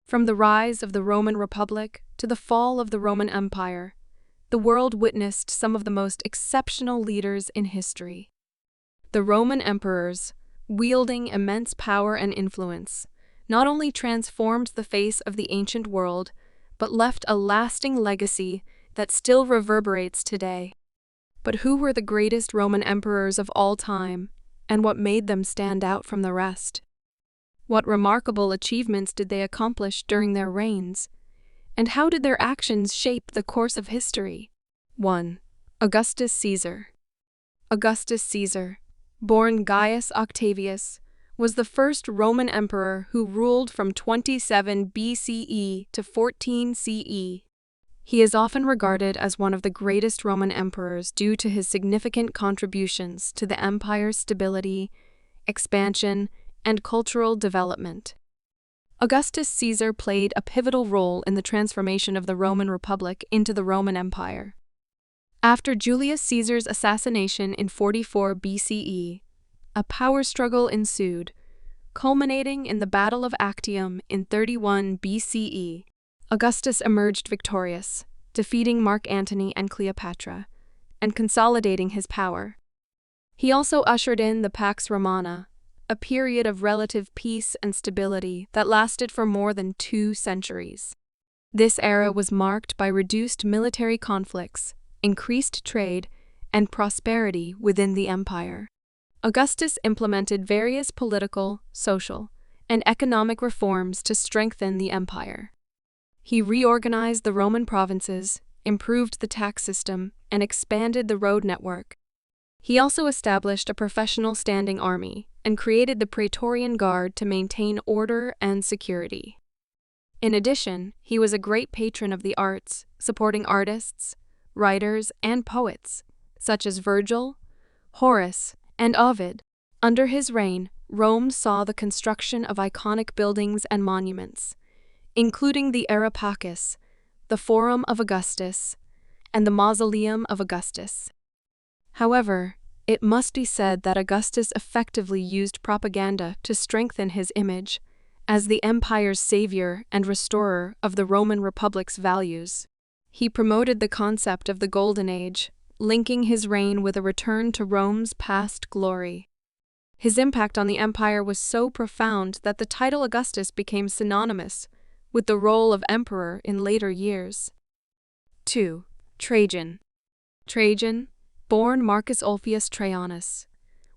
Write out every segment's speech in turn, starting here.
From the rise of the Roman Republic to the fall of the Roman Empire, the world witnessed some of the most exceptional leaders in history. The Roman emperors, wielding immense power and influence, not only transformed the face of the ancient world, but left a lasting legacy that still reverberates today. But who were the greatest Roman emperors of all time, and what made them stand out from the rest? What remarkable achievements did they accomplish during their reigns? And how did their actions shape the course of history? 1. Augustus Caesar. Augustus Caesar, born Gaius Octavius, was the first Roman emperor who ruled from 27 BCE to 14 CE. He is often regarded as one of the greatest Roman emperors due to his significant contributions to the empire's stability, expansion, and cultural development. Augustus Caesar played a pivotal role in the transformation of the Roman Republic into the Roman Empire. After Julius Caesar's assassination in 44 BCE, a power struggle ensued, culminating in the Battle of Actium in 31 BCE. Augustus emerged victorious, defeating Mark Antony and Cleopatra, and consolidating his power. He also ushered in the Pax Romana, a period of relative peace and stability that lasted for more than 2 centuries. This era was marked by reduced military conflicts, increased trade, and prosperity within the empire. Augustus implemented various political, social, and economic reforms to strengthen the empire. He reorganized the Roman provinces, improved the tax system, and expanded the road network. He also established a professional standing army and created the Praetorian Guard to maintain order and security. In addition, he was a great patron of the arts, supporting artists, writers, and poets, such as Virgil, Horace, and Ovid. Under his reign, Rome saw the construction of iconic buildings and monuments, including the Areopagus, the Forum of Augustus, and the Mausoleum of Augustus. However, it must be said that Augustus effectively used propaganda to strengthen his image as the empire's savior and restorer of the Roman Republic's values. He promoted the concept of the Golden Age, linking his reign with a return to Rome's past glory. His impact on the empire was so profound that the title Augustus became synonymous with the role of emperor in later years. 2. Trajan. Trajan, born Marcus Ulfius Traianus,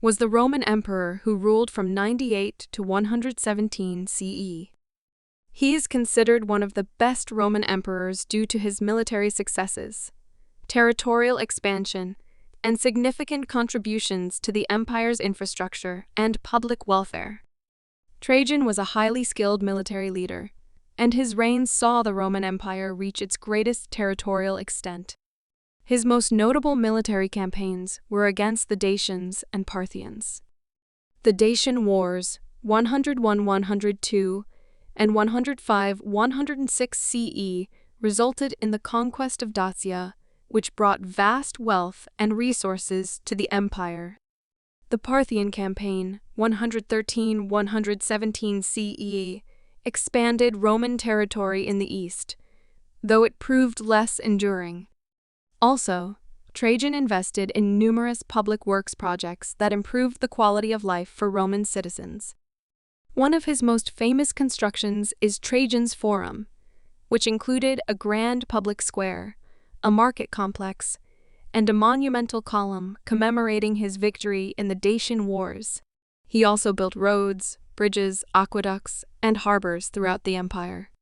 was the Roman emperor who ruled from 98 to 117 CE. He is considered one of the best Roman emperors due to his military successes, territorial expansion, and significant contributions to the empire's infrastructure and public welfare. Trajan was a highly skilled military leader, and his reign saw the Roman Empire reach its greatest territorial extent. His most notable military campaigns were against the Dacians and Parthians. The Dacian Wars, 101–102, and 105–106 CE, resulted in the conquest of Dacia, which brought vast wealth and resources to the empire. The Parthian campaign, 113–117 CE, expanded Roman territory in the east, though it proved less enduring. Also, Trajan invested in numerous public works projects that improved the quality of life for Roman citizens. One of his most famous constructions is Trajan's Forum, which included a grand public square, a market complex, and a monumental column commemorating his victory in the Dacian Wars. He also built roads, bridges, aqueducts, and harbors throughout the empire.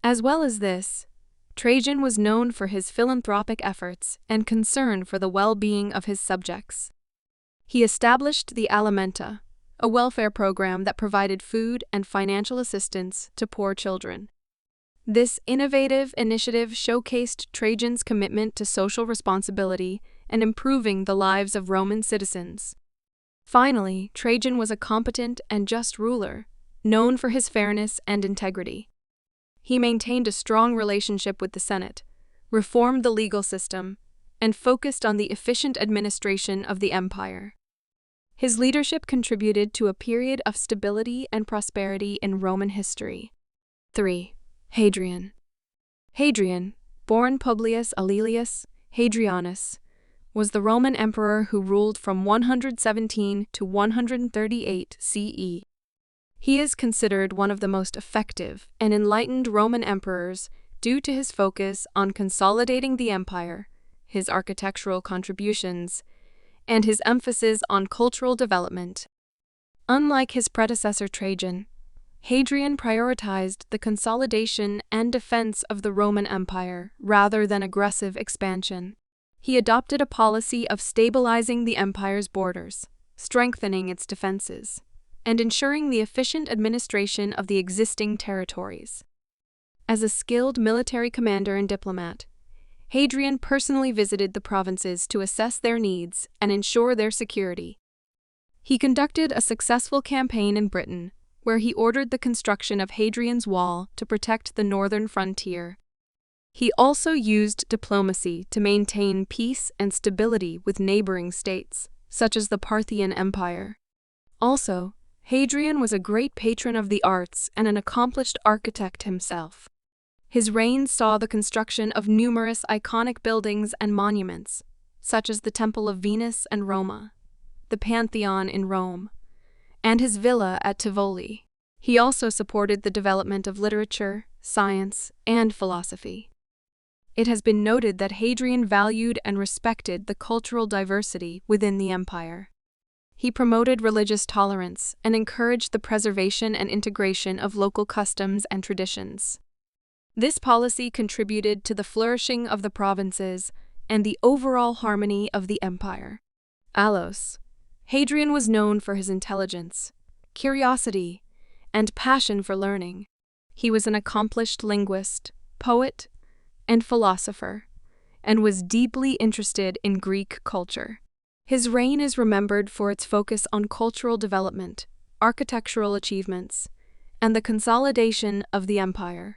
As well as this, Trajan was known for his philanthropic efforts and concern for the well-being of his subjects. He established the Alimenta, a welfare program that provided food and financial assistance to poor children. This innovative initiative showcased Trajan's commitment to social responsibility and improving the lives of Roman citizens. Finally, Trajan was a competent and just ruler, known for his fairness and integrity. He maintained a strong relationship with the Senate, reformed the legal system, and focused on the efficient administration of the empire. His leadership contributed to a period of stability and prosperity in Roman history. 3. HADrien. HADrien, born Publius Aurelius Hadrianus, was the Roman emperor who ruled from 117 to 138 CE. He is considered one of the most effective and enlightened Roman emperors due to his focus on consolidating the empire, his architectural contributions, and his emphasis on cultural development. Unlike his predecessor Trajan, HADrien prioritized the consolidation and defense of the Roman Empire rather than aggressive expansion. He adopted a policy of stabilizing the empire's borders, strengthening its defenses, and ensuring the efficient administration of the existing territories. As a skilled military commander and diplomat, HADrien personally visited the provinces to assess their needs and ensure their security. He conducted a successful campaign in Britain, where he ordered the construction of Hadrian's Wall to protect the northern frontier. He also used diplomacy to maintain peace and stability with neighboring states, such as the Parthian Empire. Also, HADrien was a great patron of the arts and an accomplished architect himself. His reign saw the construction of numerous iconic buildings and monuments, such as the Temple of Venus and Roma, the Pantheon in Rome, and his villa at Tivoli. He also supported the development of literature, science, and philosophy. It has been noted that HADrien valued and respected the cultural diversity within the empire. He promoted religious tolerance and encouraged the preservation and integration of local customs and traditions. This policy contributed to the flourishing of the provinces and the overall harmony of the empire. Alos. HADrien was known for his intelligence, curiosity, and passion for learning. He was an accomplished linguist, poet, and philosopher, and was deeply interested in Greek culture. His reign is remembered for its focus on cultural development, architectural achievements, and the consolidation of the empire.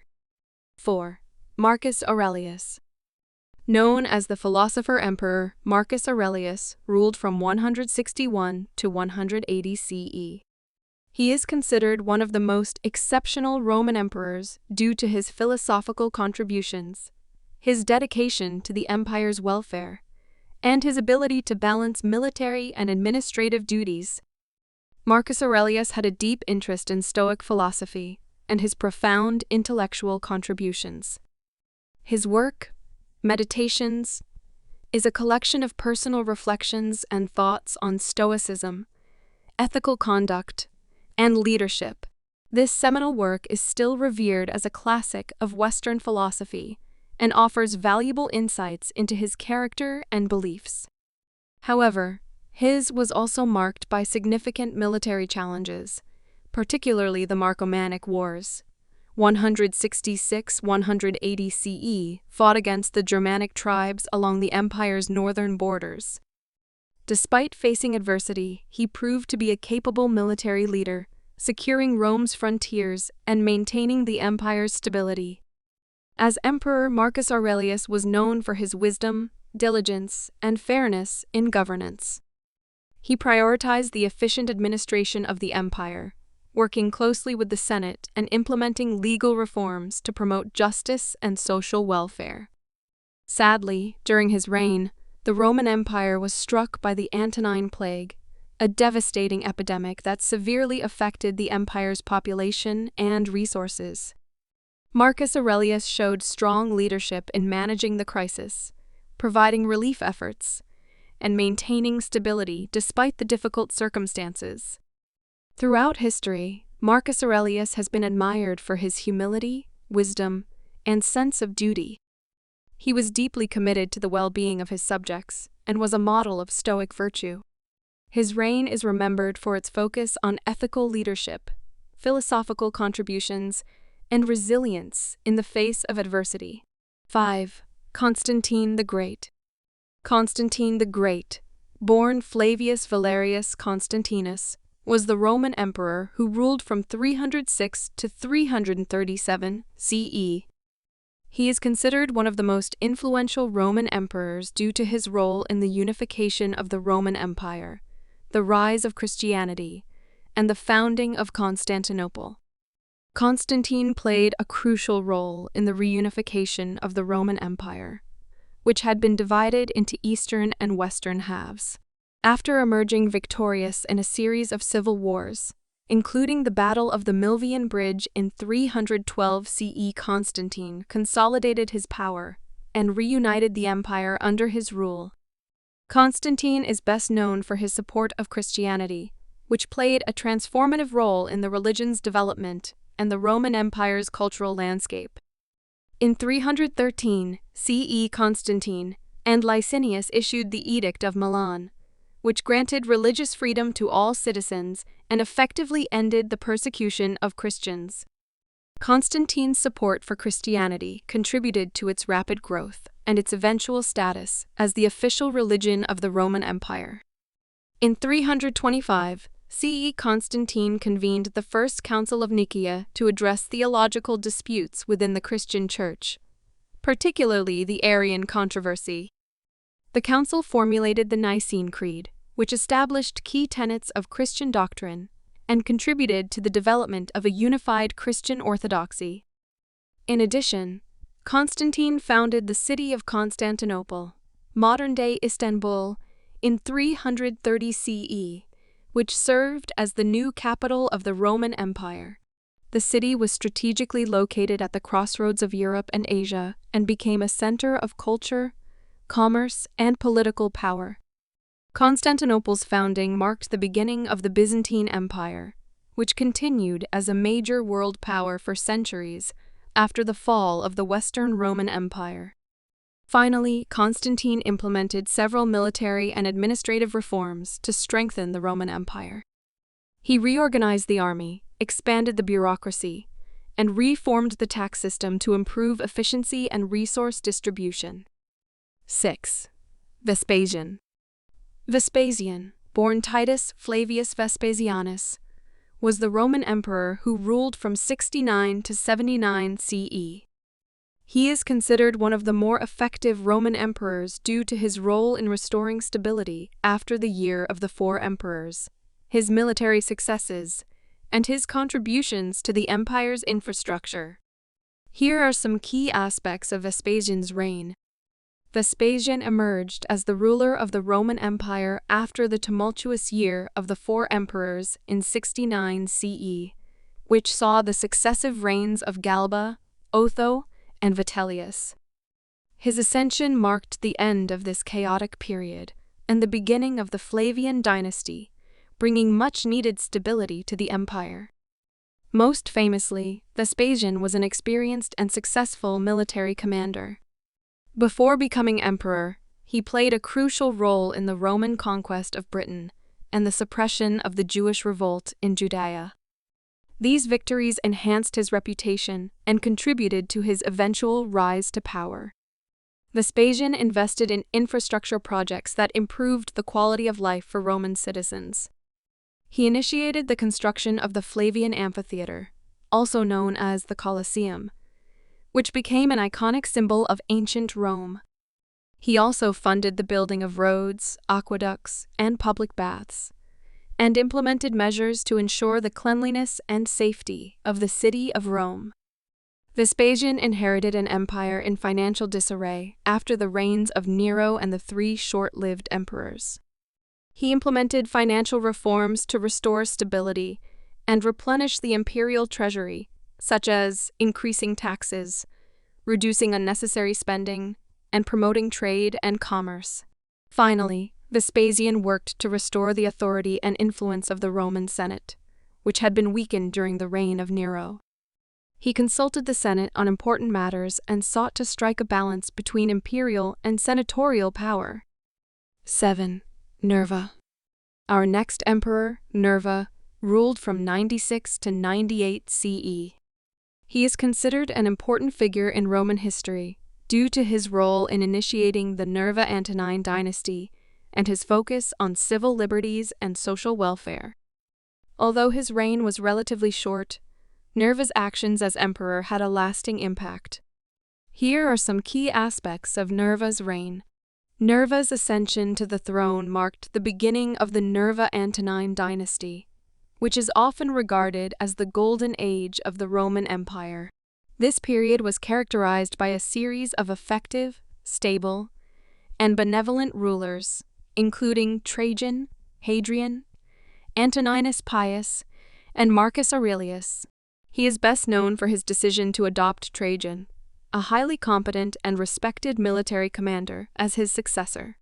4. Marcus Aurelius. Known as the philosopher-emperor, Marcus Aurelius ruled from 161 to 180 CE. He is considered one of the most exceptional Roman emperors due to his philosophical contributions, his dedication to the empire's welfare, and his ability to balance military and administrative duties. Marcus Aurelius had a deep interest in Stoic philosophy and his profound intellectual contributions. His work, Meditations, is a collection of personal reflections and thoughts on Stoicism, ethical conduct, and leadership. This seminal work is still revered as a classic of Western philosophy and offers valuable insights into his character and beliefs. However, his was also marked by significant military challenges, particularly the Marcomannic Wars. 166–180 CE fought against the Germanic tribes along the empire's northern borders. Despite facing adversity, he proved to be a capable military leader, securing Rome's frontiers and maintaining the empire's stability. As emperor, Marcus Aurelius was known for his wisdom, diligence, and fairness in governance. He prioritized the efficient administration of the empire, working closely with the Senate and implementing legal reforms to promote justice and social welfare. Sadly, during his reign, the Roman Empire was struck by the Antonine Plague, a devastating epidemic that severely affected the empire's population and resources. Marcus Aurelius showed strong leadership in managing the crisis, providing relief efforts, and maintaining stability despite the difficult circumstances. Throughout history, Marcus Aurelius has been admired for his humility, wisdom, and sense of duty. He was deeply committed to the well-being of his subjects and was a model of Stoic virtue. His reign is remembered for its focus on ethical leadership, philosophical contributions, and resilience in the face of adversity. 5. Constantine the Great. Constantine the Great, born Flavius Valerius Constantinus, was the Roman emperor who ruled from 306 to 337 CE. He is considered one of the most influential Roman emperors due to his role in the unification of the Roman Empire, the rise of Christianity, and the founding of Constantinople. Constantine played a crucial role in the reunification of the Roman Empire, which had been divided into eastern and western halves. After emerging victorious in a series of civil wars, including the Battle of the Milvian Bridge in 312 CE, Constantine consolidated his power and reunited the empire under his rule. Constantine is best known for his support of Christianity, which played a transformative role in the religion's development and the Roman Empire's cultural landscape. In 313 CE, Constantine and Licinius issued the Edict of Milan, which granted religious freedom to all citizens and effectively ended the persecution of Christians. Constantine's support for Christianity contributed to its rapid growth and its eventual status as the official religion of the Roman Empire. In 325 CE, Constantine convened the First Council of Nicaea to address theological disputes within the Christian Church, particularly the Arian controversy. The council formulated the Nicene Creed, which established key tenets of Christian doctrine and contributed to the development of a unified Christian orthodoxy. In addition, Constantine founded the city of Constantinople, modern-day Istanbul, in 330 CE, which served as the new capital of the Roman Empire. The city was strategically located at the crossroads of Europe and Asia and became a center of culture, commerce, and political power. Constantinople's founding marked the beginning of the Byzantine Empire, which continued as a major world power for centuries after the fall of the Western Roman Empire. Finally, Constantine implemented several military and administrative reforms to strengthen the Roman Empire. He reorganized the army, expanded the bureaucracy, and reformed the tax system to improve efficiency and resource distribution. 6. Vespasian. Vespasian, born Titus Flavius Vespasianus, was the Roman emperor who ruled from 69 to 79 CE. He is considered one of the more effective Roman emperors due to his role in restoring stability after the Year of the Four Emperors, his military successes, and his contributions to the empire's infrastructure. Here are some key aspects of Vespasian's reign. Vespasian emerged as the ruler of the Roman Empire after the tumultuous Year of the Four Emperors in 69 CE, which saw the successive reigns of Galba, Otho, and Vitellius. His ascension marked the end of this chaotic period and the beginning of the Flavian dynasty, bringing much-needed stability to the empire. Most famously, Vespasian was an experienced and successful military commander. Before becoming emperor, he played a crucial role in the Roman conquest of Britain and the suppression of the Jewish revolt in Judea. These victories enhanced his reputation and contributed to his eventual rise to power. Vespasian invested in infrastructure projects that improved the quality of life for Roman citizens. He initiated the construction of the Flavian Amphitheater, also known as the Colosseum, which became an iconic symbol of ancient Rome. He also funded the building of roads, aqueducts, and public baths, and implemented measures to ensure the cleanliness and safety of the city of Rome. Vespasian inherited an empire in financial disarray after the reigns of Nero and the three short-lived emperors. He implemented financial reforms to restore stability and replenish the imperial treasury, such as increasing taxes, reducing unnecessary spending, and promoting trade and commerce. Finally, Vespasian worked to restore the authority and influence of the Roman Senate, which had been weakened during the reign of Nero. He consulted the Senate on important matters and sought to strike a balance between imperial and senatorial power. 7. Nerva. Our next emperor, Nerva, ruled from 96 to 98 CE. He is considered an important figure in Roman history due to his role in initiating the Nerva-Antonine dynasty and his focus on civil liberties and social welfare. Although his reign was relatively short, Nerva's actions as emperor had a lasting impact. Here are some key aspects of Nerva's reign. Nerva's ascension to the throne marked the beginning of the Nerva-Antonine dynasty, which is often regarded as the golden age of the Roman Empire. This period was characterized by a series of effective, stable, and benevolent rulers, including Trajan, HADrien, Antoninus Pius, and Marcus Aurelius. He is best known for his decision to adopt Trajan, a highly competent and respected military commander, as his successor.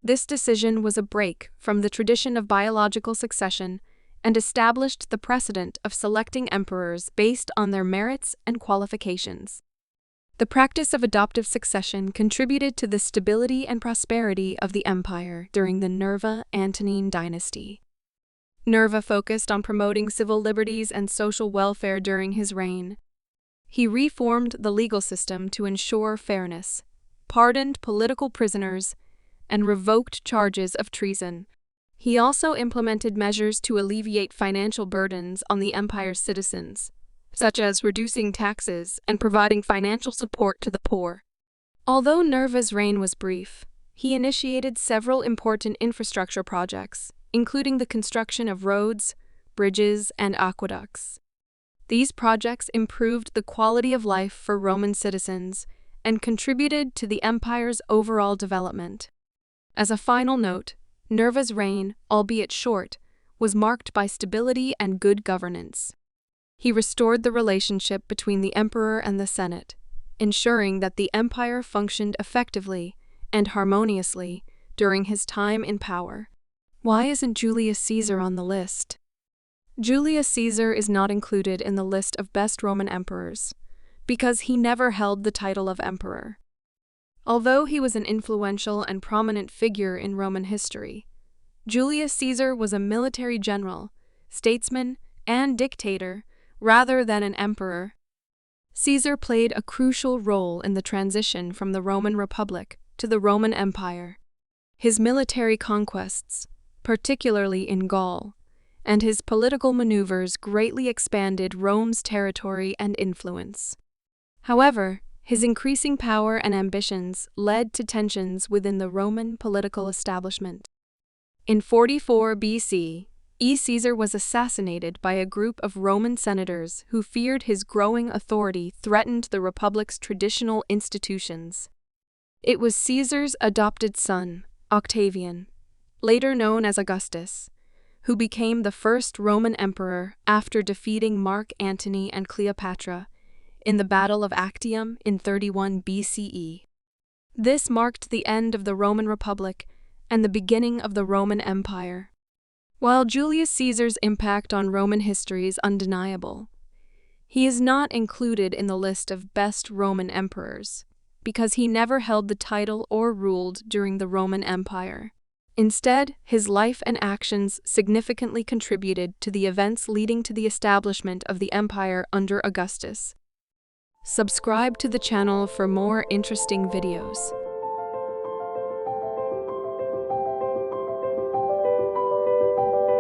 This decision was a break from the tradition of biological succession and established the precedent of selecting emperors based on their merits and qualifications. The practice of adoptive succession contributed to the stability and prosperity of the empire during the Nerva-Antonine dynasty. Nerva focused on promoting civil liberties and social welfare during his reign. He reformed the legal system to ensure fairness, pardoned political prisoners, and revoked charges of treason. He also implemented measures to alleviate financial burdens on the empire's citizens, such as reducing taxes and providing financial support to the poor. Although Nerva's reign was brief, he initiated several important infrastructure projects, including the construction of roads, bridges, and aqueducts. These projects improved the quality of life for Roman citizens and contributed to the empire's overall development. As a final note, Nerva's reign, albeit short, was marked by stability and good governance. He restored the relationship between the emperor and the Senate, ensuring that the empire functioned effectively and harmoniously during his time in power. Why isn't Julius Caesar on the list? Julius Caesar is not included in the list of best Roman emperors because he never held the title of emperor. Although he was an influential and prominent figure in Roman history, Julius Caesar was a military general, statesman, and dictator rather than an emperor. Caesar played a crucial role in the transition from the Roman Republic to the Roman Empire. His military conquests, particularly in Gaul, and his political maneuvers greatly expanded Rome's territory and influence. However, his increasing power and ambitions led to tensions within the Roman political establishment. In 44 BC, Caesar was assassinated by a group of Roman senators who feared his growing authority threatened the Republic's traditional institutions. It was Caesar's adopted son, Octavian, later known as Augustus, who became the first Roman emperor after defeating Mark Antony and Cleopatra in the Battle of Actium in 31 BCE. This marked the end of the Roman Republic and the beginning of the Roman Empire. While Julius Caesar's impact on Roman history is undeniable, he is not included in the list of best Roman emperors because he never held the title or ruled during the Roman Empire. Instead, his life and actions significantly contributed to the events leading to the establishment of the empire under Augustus. Subscribe to the channel for more interesting videos.